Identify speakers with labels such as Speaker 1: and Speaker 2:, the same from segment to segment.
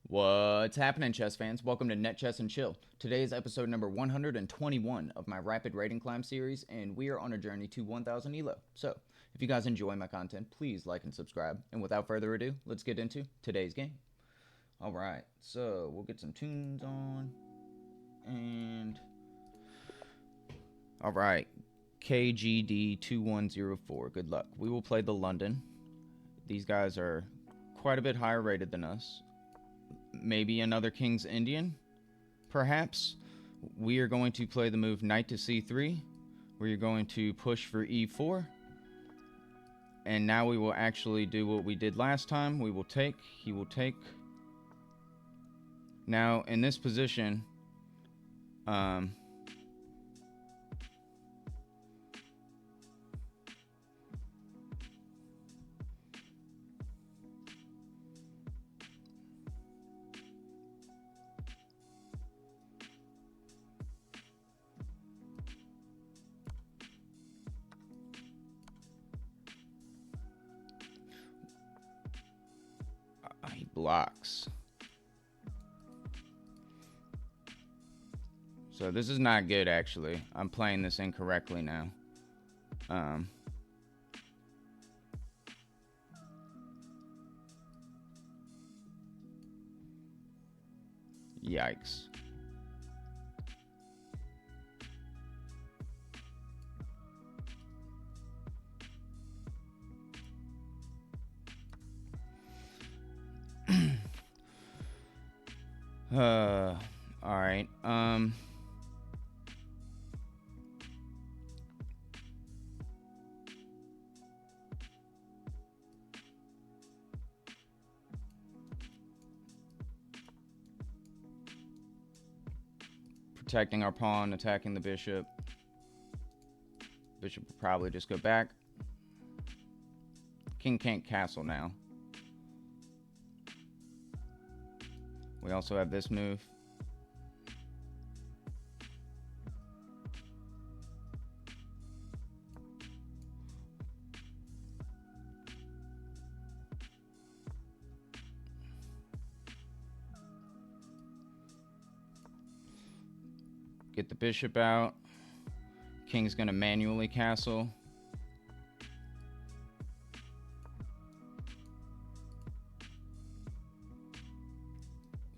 Speaker 1: What's happening, chess fans? Welcome to Net Chess and Chill. Today is episode number 121 of my Rapid Rating Climb series, and we are on a journey to 1000 ELO. So, if you guys enjoy my content, please like and subscribe. And without further ado, let's get into today's game. Alright, so we'll get some tunes on. And. Alright, KGD 2104. Good luck. We will play the London. These guys are quite a bit higher rated than us. Maybe another King's Indian, perhaps. We are going to play the move knight to c3, where you're going to push for e4. And now we will actually do what we did last time. We will take, he will take. Now, in this position, he blocks. So this is not good, actually. I'm playing this incorrectly now. Yikes. Alright, protecting our pawn, attacking the bishop. Bishop will probably just go back. King can't castle now. We also have this move. Get the bishop out. King's gonna manually castle.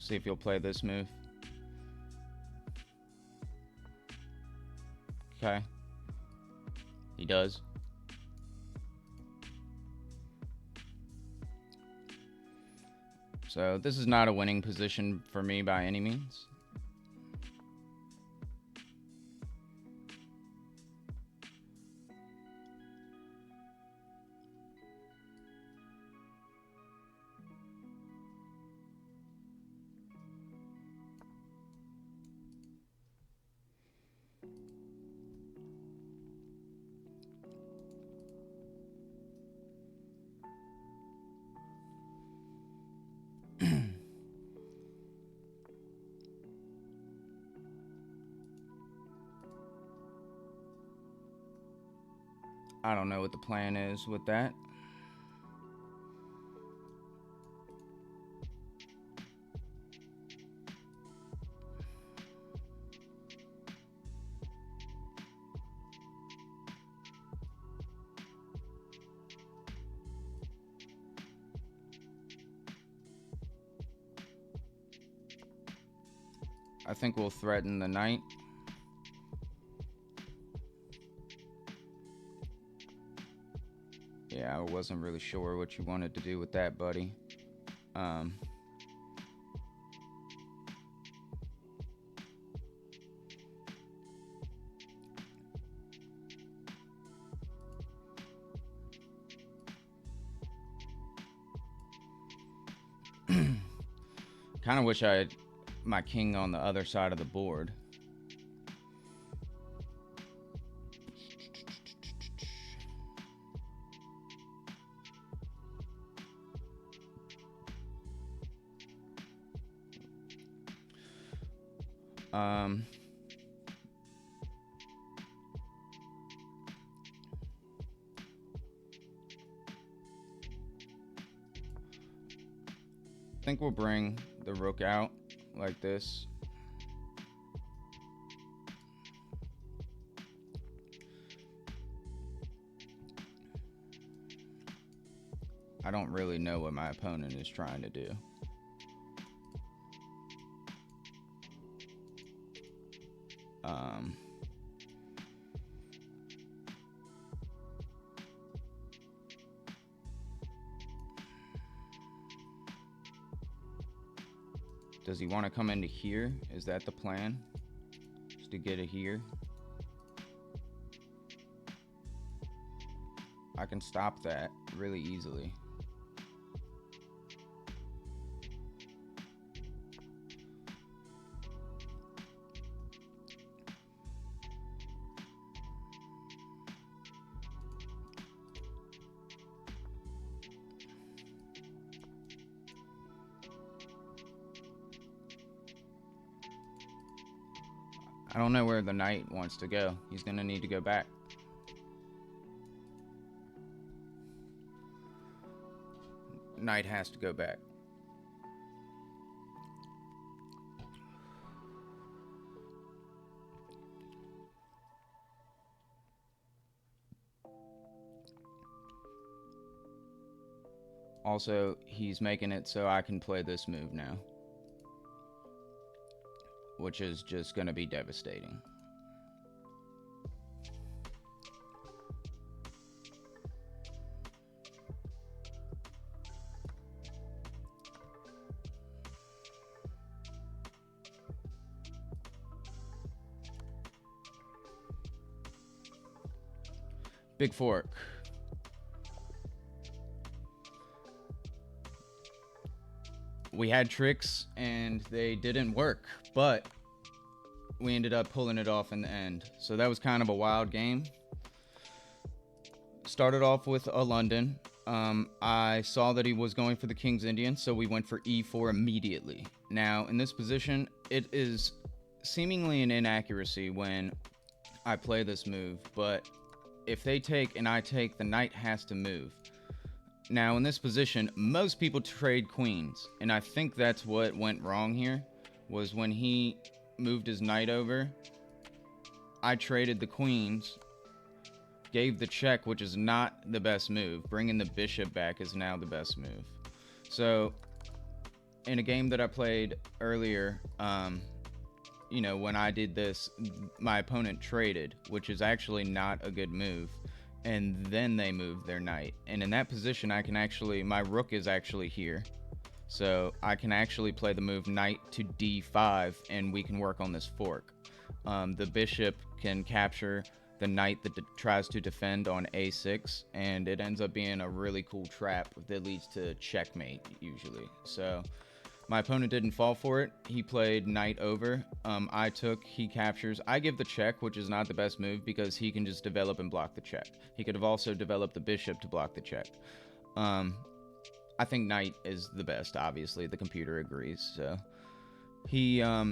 Speaker 1: See if he'll play this move. Okay. He does. So this is not a winning position for me by any means. I don't know what the plan is with that. I think we'll threaten the knight. Yeah, I wasn't really sure what you wanted to do with that, buddy. Kind of wish I had my king on the other side of the board. think we'll bring the rook out like this. I don't really know what my opponent is trying to do. Does he want to come into here? Is that the plan? Just to get it here? I can stop that really easily. I don't know where the knight wants to go. He's gonna need to go back. Knight has to go back. Also, he's making it so I can play this move now, which is just going to be devastating. Big fork. We had tricks and they didn't work, but we ended up pulling it off in the end. So that was kind of a wild game. Started off with a London. I saw that he was going for the King's Indian, so we went for e4 immediately. Now, in this position, it is seemingly an inaccuracy when I play this move, but if they take and I take, the knight has to move. Now, in this position, most people trade queens, and I think that's what went wrong here, was when he moved his knight over, I traded the queens, gave the check, which is not the best move. Bringing the bishop back is now the best move. So, in a game that I played earlier, you know, when I did this, my opponent traded, which is actually not a good move. And then they moved their knight. And in that position, I can actually, my rook is actually here. So I can actually play the move knight to d5, and we can work on this fork. The bishop can capture the knight that tries to defend on a6, and it ends up being a really cool trap that leads to checkmate, usually. So my opponent didn't fall for it. He played knight over. I took, he captures. I give the check, which is not the best move because he can just develop and block the check. He could have also developed the bishop to block the check. I think knight is the best, obviously. The computer agrees. So he, I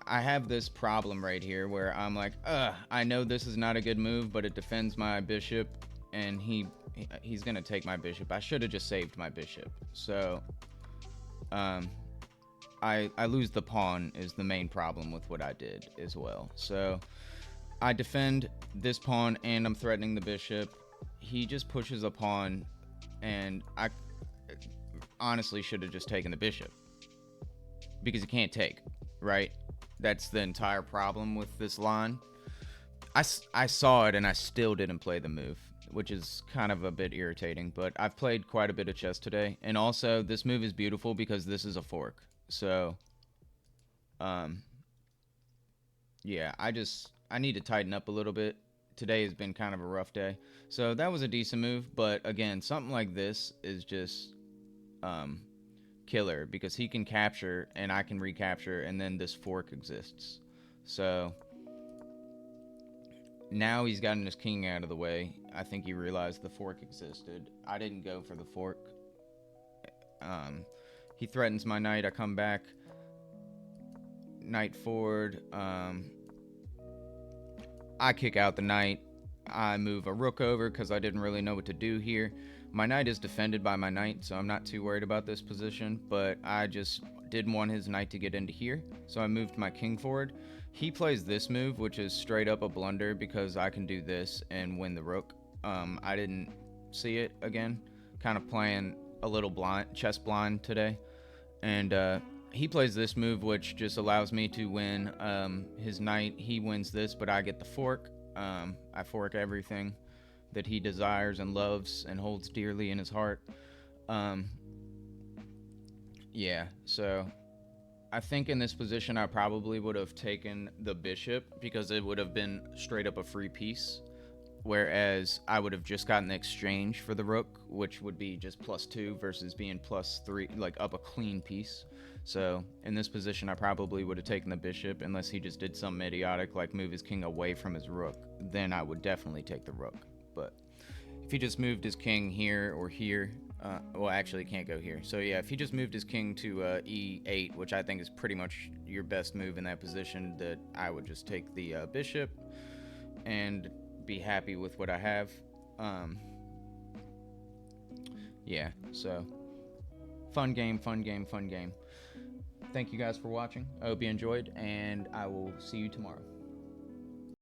Speaker 1: have this problem right here where I'm like, I know this is not a good move, but it defends my bishop, and he's gonna take my bishop. I should have just saved my bishop. So I lose the pawn is the main problem with what I did as well. So I defend this pawn and I'm threatening the bishop. He just pushes a pawn, and I honestly should have just taken the bishop because he can't take, right? That's the entire problem with this line. I saw it and I still didn't play the move, which is kind of a bit irritating, but I've played quite a bit of chess today. And also, this move is beautiful because this is a fork. So, yeah, I need to tighten up a little bit. Today has been kind of a rough day. So that was a decent move, but again, something like this is just, killer because he can capture and I can recapture, and then this fork exists. So now he's gotten his king out of the way. I think he realized the fork existed. I didn't go for the fork. He threatens my knight. I come back. Knight forward. I kick out the knight. I move a rook over because I didn't really know what to do here. My knight is defended by my knight, so I'm not too worried about this position, but I just didn't want his knight to get into here, so I moved my king forward. He plays this move, which is straight up a blunder because I can do this and win the rook. I didn't see it again, kind of playing a little chess blind today, and he plays this move, which just allows me to win his knight. He wins this, but I get the fork. I fork everything that he desires and loves and holds dearly in his heart. Yeah, so I think in this position I probably would have taken the bishop because it would have been straight up a free piece, whereas I would have just gotten the exchange for the rook, which would be just +2 versus being +3, like up a clean piece. So in this position I probably would have taken the bishop unless he just did something idiotic like move his king away from his rook. Then I would definitely take the rook. But if he just moved his king here or here, well, actually he can't go here. So yeah, if he just moved his king to e8, which I think is pretty much your best move in that position, that I would just take the bishop and be happy with what I have. Yeah, so fun game. Thank you guys for watching. I hope you enjoyed, and I will see you tomorrow.